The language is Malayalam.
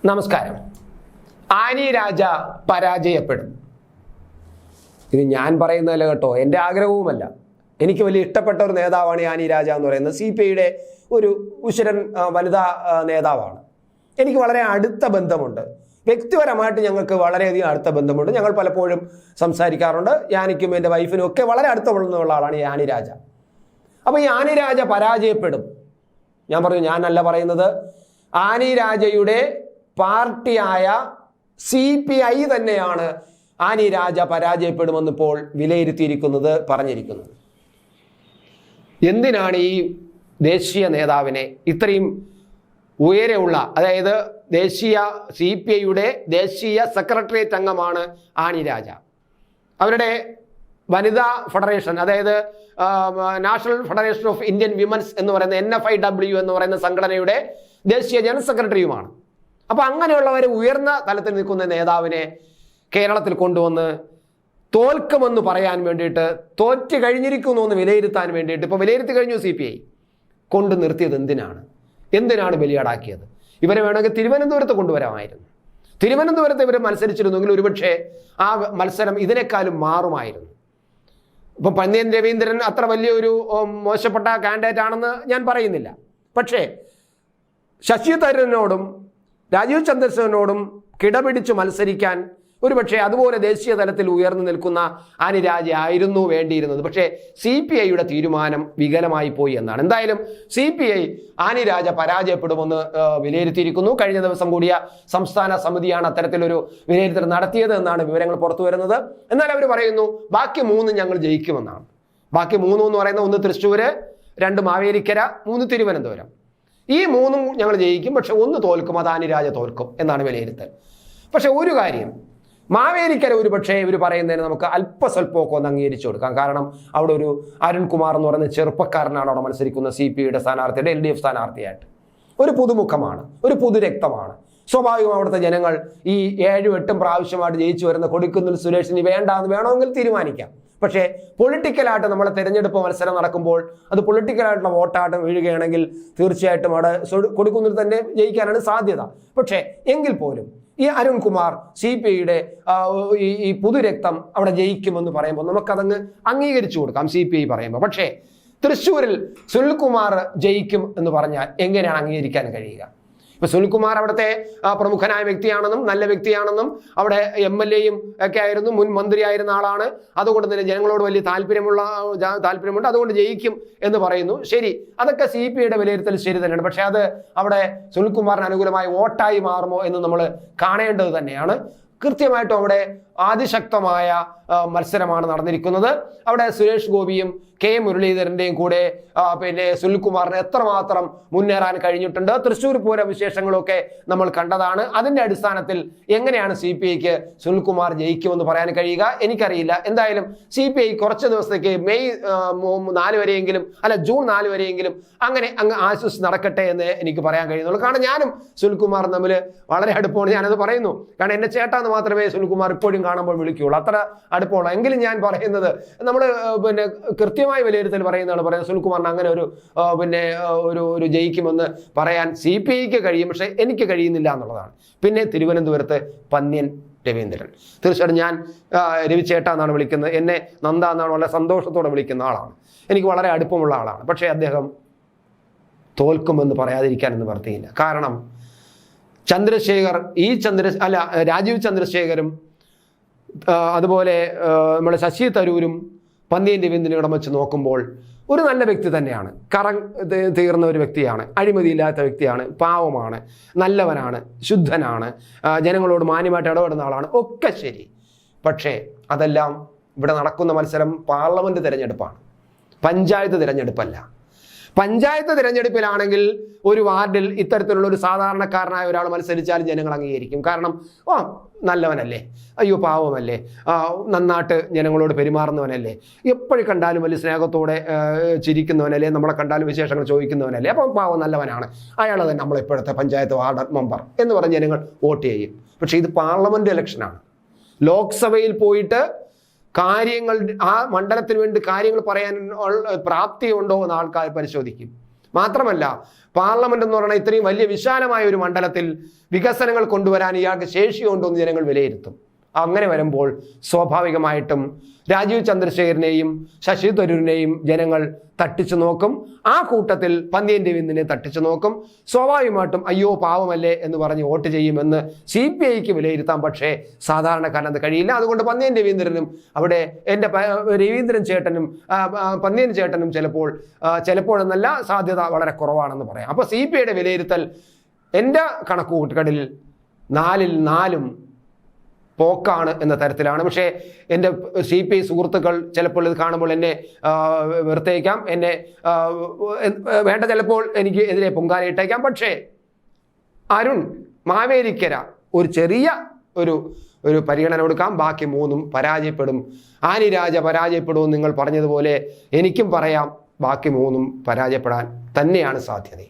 നമസ്കാരം. ആനി രാജ പരാജയപ്പെടും. ഇത് ഞാൻ പറയുന്നതല്ല കേട്ടോ, എൻ്റെ ആഗ്രഹവുമല്ല. എനിക്ക് വലിയ ഇഷ്ടപ്പെട്ട ഒരു നേതാവാണ് ആനി രാജ എന്ന് പറയുന്നത്. CPIയുടെ ഒരു ഉശിരൻ വനിതാ നേതാവാണ്. എനിക്ക് വളരെ അടുത്ത ബന്ധമുണ്ട്. വ്യക്തിപരമായിട്ട് ഞങ്ങൾക്ക് വളരെയധികം അടുത്ത ബന്ധമുണ്ട്. ഞങ്ങൾ പലപ്പോഴും സംസാരിക്കാറുണ്ട്. ഞാനിക്കും എൻ്റെ വൈഫിനും ഒക്കെ വളരെ അടുത്ത ബന്ധമുള്ള ആളാണ് ഈ ആനി രാജ. അപ്പോൾ ഈ ആനി രാജ പരാജയപ്പെടും. ഞാൻ പറഞ്ഞു, ഞാനല്ല പറയുന്നത്. ആനി രാജയുടെ പാർട്ടിയായ CPI തന്നെയാണ് ആനി രാജ പരാജയപ്പെടുമെന്ന് ഇപ്പോൾ വിലയിരുത്തിയിരിക്കുന്നത്, പറഞ്ഞിരിക്കുന്നത്. എന്തിനാണ് ഈ ദേശീയ നേതാവിനെ ഇത്രയും ഉയരെയുള്ള, അതായത് CPIയുടെ ദേശീയ സെക്രട്ടേറിയറ്റ് അംഗമാണ് ആനി രാജ. അവരുടെ വനിതാ ഫെഡറേഷൻ, അതായത് national federation of Indian women's എന്ന് പറയുന്ന NFIW എന്ന് പറയുന്ന സംഘടനയുടെ ദേശീയ ജനറൽ സെക്രട്ടറിയുമാണ്. അപ്പോൾ അങ്ങനെയുള്ളവർ ഉയർന്ന തലത്തിൽ നിൽക്കുന്ന നേതാവിനെ കേരളത്തിൽ കൊണ്ടുവന്ന് തോൽക്കുമെന്ന് പറയാൻ വേണ്ടിയിട്ട്, തോറ്റ് കഴിഞ്ഞിരിക്കുന്നു എന്ന് വിലയിരുത്താൻ വേണ്ടിയിട്ട്, ഇപ്പോൾ വിലയിരുത്തി കഴിഞ്ഞു CPI, കൊണ്ട് നിർത്തിയത് എന്തിനാണ് ബലിയാടാക്കിയത്? ഇവരെ വേണമെങ്കിൽ തിരുവനന്തപുരത്ത് കൊണ്ടുവരാമായിരുന്നു. തിരുവനന്തപുരത്ത് ഇവർ മത്സരിച്ചിരുന്നെങ്കിൽ ഒരുപക്ഷെ ആ മത്സരം ഇതിനേക്കാളും മാറുമായിരുന്നു. ഇപ്പം പന്ന്യൻ രവീന്ദ്രൻ അത്ര വലിയൊരു മോശപ്പെട്ട കാൻഡിഡേറ്റ് ആണെന്ന് ഞാൻ പറയുന്നില്ല. പക്ഷേ ശശി തരൂരിനോടും രാജീവ് ചന്ദ്രശേഖരനോടും കിടപിടിച്ച് മത്സരിക്കാൻ ഒരുപക്ഷെ അതുപോലെ ദേശീയ തലത്തിൽ ഉയർന്നു നിൽക്കുന്ന ആനി രാജ ആയിരുന്നു വേണ്ടിയിരുന്നത്. പക്ഷേ CPIയുടെ തീരുമാനം വികലമായി പോയി എന്നാണ്. എന്തായാലും CPI ആനി രാജ പരാജയപ്പെടുമെന്ന് വിലയിരുത്തിയിരിക്കുന്നു. കഴിഞ്ഞ ദിവസം കൂടിയ സംസ്ഥാന സമിതിയാണ് അത്തരത്തിലൊരു വിലയിരുത്തൽ നടത്തിയത് എന്നാണ് വിവരങ്ങൾ പുറത്തു വരുന്നത്. എന്നാൽ അവർ പറയുന്നു ബാക്കി 3 ഞങ്ങൾ ജയിക്കുമെന്നാണ്. ബാക്കി 3 എന്ന് പറയുന്നത് 1 തൃശ്ശൂര്, 2 മാവേലിക്കര, 3 തിരുവനന്തപുരം. ഈ 3 ഞങ്ങൾ ജയിക്കും, പക്ഷെ 1 തോൽക്കും, അത് ആനി രാജ തോൽക്കും എന്നാണ് വിലയിരുത്തൽ. പക്ഷെ ഒരു കാര്യം, മാവേലിക്കര ഒരു പക്ഷേ ഇവർ പറയുന്നതിന് നമുക്ക് അല്പസ്വല്പമൊക്കെ ഒന്ന് അംഗീകരിച്ചു കൊടുക്കാം. കാരണം അവിടെ ഒരു അരുൺകുമാർ എന്ന് പറയുന്ന ചെറുപ്പക്കാരനാണ് അവിടെ മത്സരിക്കുന്ന CPIയുടെ സ്ഥാനാർത്ഥിയുടെ, LDF സ്ഥാനാർത്ഥിയായിട്ട്. ഒരു പുതുമുഖമാണ്, ഒരു പുതുരക്തമാണ്. സ്വാഭാവികം അവിടുത്തെ ജനങ്ങൾ ഈ 7-8 പ്രാവശ്യമായിട്ട് ജയിച്ചു വരുന്ന കൊടിക്കുന്നിൽ സുരേഷിന് വേണമെങ്കിൽ തീരുമാനിക്കാം. പക്ഷേ പൊളിറ്റിക്കലായിട്ട് നമ്മളെ തെരഞ്ഞെടുപ്പ് മത്സരം നടക്കുമ്പോൾ അത് പൊളിറ്റിക്കലായിട്ടുള്ള വോട്ടായിട്ട് വീഴുകയാണെങ്കിൽ തീർച്ചയായിട്ടും അവിടെ കൊടിക്കുന്നിൽ തന്നെ ജയിക്കാനാണ് സാധ്യത. പക്ഷേ എങ്കിൽ പോലും ഈ അരുൺകുമാർ CPIയുടെ ഈ പുതുരക്തം അവിടെ ജയിക്കുമെന്ന് പറയുമ്പോൾ നമുക്കതങ്ങ് അംഗീകരിച്ചു കൊടുക്കാം CPI പറയുമ്പോൾ. പക്ഷേ തൃശ്ശൂരിൽ സുനിൽകുമാർ ജയിക്കും എന്ന് പറഞ്ഞാൽ എങ്ങനെയാണ് അംഗീകരിക്കാൻ കഴിയുക? ഇപ്പൊ സുനിൽകുമാർ അവിടുത്തെ പ്രമുഖനായ വ്യക്തിയാണെന്നും നല്ല വ്യക്തിയാണെന്നും അവിടെ MLAയും ഒക്കെ ആയിരുന്നു, മുൻ മന്ത്രിയായിരുന്ന ആളാണ്. അതുകൊണ്ട് തന്നെ ജനങ്ങളോട് വലിയ താല്പര്യമുണ്ട്, അതുകൊണ്ട് ജയിക്കും എന്ന് പറയുന്നു. ശരി, അതൊക്കെ CPIയുടെ വിലയിരുത്തൽ ശരി തന്നെയാണ്. പക്ഷെ അത് അവിടെ സുനിൽകുമാറിന് അനുകൂലമായ വോട്ടായി മാറുമോ എന്ന് നമ്മൾ കാണേണ്ടത് തന്നെയാണ്. കൃത്യമായിട്ടും അവിടെ അതിശക്തമായ മത്സരമാണ് നടന്നിരിക്കുന്നത്. അവിടെ സുരേഷ് ഗോപിയും K മുരളീധരൻ്റെയും കൂടെ പിന്നെ സുനിൽകുമാറിന് എത്രമാത്രം മുന്നേറാൻ കഴിഞ്ഞിട്ടുണ്ട്. തൃശ്ശൂർ പൂരം വിശേഷങ്ങളൊക്കെ നമ്മൾ കണ്ടതാണ്. അതിൻ്റെ അടിസ്ഥാനത്തിൽ എങ്ങനെയാണ് CPIക്ക് സുനിൽകുമാർ ജയിക്കുമെന്ന് പറയാൻ കഴിയുക? എനിക്കറിയില്ല. എന്തായാലും CPI കുറച്ച് ദിവസത്തേക്ക് മെയ് 4 വരെയെങ്കിലും, അല്ല ജൂൺ 4 വരെയെങ്കിലും അങ്ങനെ അങ്ങ് ആശ്വസിച്ച് നടക്കട്ടെ എന്ന് എനിക്ക് പറയാൻ കഴിയുന്നുള്ളൂ. കാരണം ഞാനും സുനിൽകുമാറും തമ്മിൽ വളരെ അടുപ്പമാണ്. ഞാനത് പറയുന്നു. കാരണം എന്നെ ചേട്ടാന്ന് മാത്രമേ സുനിൽകുമാർ ഇപ്പോഴും കാണുമ്പോൾ വിളിക്കുകയുള്ളൂ, അത്ര അടുപ്പമുള്ള. എങ്കിലും ഞാൻ പറയുന്നത്, നമ്മൾ പിന്നെ കൃത്യമായി വിലയിരുത്തൽ പറയുന്നതാണ് പറയുന്നത്. സുനിൽകുമാറിന് അങ്ങനെ ഒരു ജയിക്കുമെന്ന് പറയാൻ CPIക്ക് കഴിയും, പക്ഷെ എനിക്ക് കഴിയുന്നില്ല എന്നുള്ളതാണ്. പിന്നെ തിരുവനന്തപുരത്ത് പന്ന്യൻ രവീന്ദ്രൻ, തീർച്ചയായിട്ടും ഞാൻ രവിചേട്ട എന്നാണ് വിളിക്കുന്നത്. എന്നെ നന്ദ എന്നാണ് വളരെ സന്തോഷത്തോടെ വിളിക്കുന്ന ആളാണ്. എനിക്ക് വളരെ അടുപ്പമുള്ള ആളാണ്. പക്ഷേ അദ്ദേഹം തോൽക്കുമെന്ന് പറയാതിരിക്കാനൊന്നും വർത്തിയില്ല. കാരണം രാജീവ് ചന്ദ്രശേഖരും അതുപോലെ നമ്മുടെ ശശി തരൂരും പന്ന്യൻ രവീന്ദ്രനെ വെച്ച് നോക്കുമ്പോൾ ഒരു നല്ല വ്യക്തി തന്നെയാണ്. തീർന്ന ഒരു വ്യക്തിയാണ്, അഴിമതിയില്ലാത്ത വ്യക്തിയാണ്, പാവമാണ്, നല്ലവനാണ്, ശുദ്ധനാണ്, ജനങ്ങളോട് മാന്യമായിട്ട് ഇടപെടുന്ന ആളാണ്, ഒക്കെ ശരി. പക്ഷേ അതെല്ലാം ഇവിടെ നടക്കുന്ന മത്സരം പാർലമെന്റ് തിരഞ്ഞെടുപ്പാണ്, പഞ്ചായത്ത് തിരഞ്ഞെടുപ്പല്ല. പഞ്ചായത്ത് തിരഞ്ഞെടുപ്പിലാണെങ്കിൽ ഒരു വാർഡിൽ ഇത്തരത്തിലുള്ള ഒരു സാധാരണക്കാരനായ ഒരാൾ മത്സരിച്ചാൽ ജനങ്ങൾ അംഗീകരിക്കും. കാരണം നല്ലവനല്ലേ, അയ്യോ പാവമല്ലേ, നന്നായിട്ട് ജനങ്ങളോട് പെരുമാറുന്നവനല്ലേ, എപ്പോഴും കണ്ടാലും വലിയ സ്നേഹത്തോടെ ചിരിക്കുന്നവനല്ലേ, നമ്മളെ കണ്ടാലും വിശേഷങ്ങൾ ചോദിക്കുന്നവനല്ലേ, അപ്പം പാവം നല്ലവനാണ്, അയാൾ തന്നെ നമ്മളിപ്പോഴത്തെ പഞ്ചായത്ത് വാർഡ് മെമ്പർ എന്ന് പറഞ്ഞ് ജനങ്ങൾ വോട്ട് ചെയ്യും. പക്ഷേ ഇത് പാർലമെന്റ് ഇലക്ഷനാണ്. ലോക്സഭയിൽ പോയിട്ട് കാര്യങ്ങൾ ആ മണ്ഡലത്തിന് വേണ്ടി കാര്യങ്ങൾ പറയാൻ പ്രാപ്തിയുണ്ടോ എന്ന് ആൾക്കാർ പരിശോധിക്കും. മാത്രമല്ല പാർലമെന്റ് എന്ന് പറയുന്ന ഇത്രയും വലിയ വിശാലമായ ഒരു മണ്ഡലത്തിൽ വികസനങ്ങൾ കൊണ്ടുവരാൻ ഇയാൾക്ക് ശേഷിയുണ്ടോ എന്ന് ജനങ്ങൾ വിലയിരുത്തും. അങ്ങനെ വരുമ്പോൾ സ്വാഭാവികമായിട്ടും രാജീവ് ചന്ദ്രശേഖരനെയും ശശി തരൂരിനെയും ജനങ്ങൾ തട്ടിച്ചു നോക്കും. ആ കൂട്ടത്തിൽ പന്ന്യൻ രവീന്ദ്രനെ തട്ടിച്ചു നോക്കും. സ്വാഭാവികമായിട്ടും അയ്യോ പാവമല്ലേ എന്ന് പറഞ്ഞ് വോട്ട് ചെയ്യുമെന്ന് CPIക്ക് വിലയിരുത്താം. പക്ഷേ സാധാരണക്കാരൻ അത് കഴിയില്ല. അതുകൊണ്ട് പന്ന്യൻ രവീന്ദ്രനും അവിടെ എൻ്റെ രവീന്ദ്രൻ ചേട്ടനും പന്ന്യൻ ചേട്ടനും ചിലപ്പോഴെന്നല്ല സാധ്യത വളരെ കുറവാണെന്ന് പറയാം. അപ്പോൾ CPIയുടെ വിലയിരുത്തൽ എൻ്റെ കണക്കുകൂട്ടലിൽ 4-ൽ 4 പോക്കാണ് എന്ന തരത്തിലാണ്. പക്ഷേ എൻ്റെ CPI സുഹൃത്തുക്കൾ ചിലപ്പോൾ ഇത് കാണുമ്പോൾ എന്നെ വെറുത്തേക്കാം, എന്നെ വേണ്ട ചിലപ്പോൾ എനിക്ക് എതിരെ പൊങ്കാലയിട്ടേക്കാം. പക്ഷേ അരുൺ മാവേലിക്കര ഒരു ചെറിയ ഒരു പരിഗണന കൊടുക്കാം. ബാക്കി 3 പരാജയപ്പെടും. ആനി രാജ പരാജയപ്പെടുമെന്ന് നിങ്ങൾ പറഞ്ഞതുപോലെ എനിക്കും പറയാം. ബാക്കി 3 പരാജയപ്പെടാൻ തന്നെയാണ് സാധ്യത.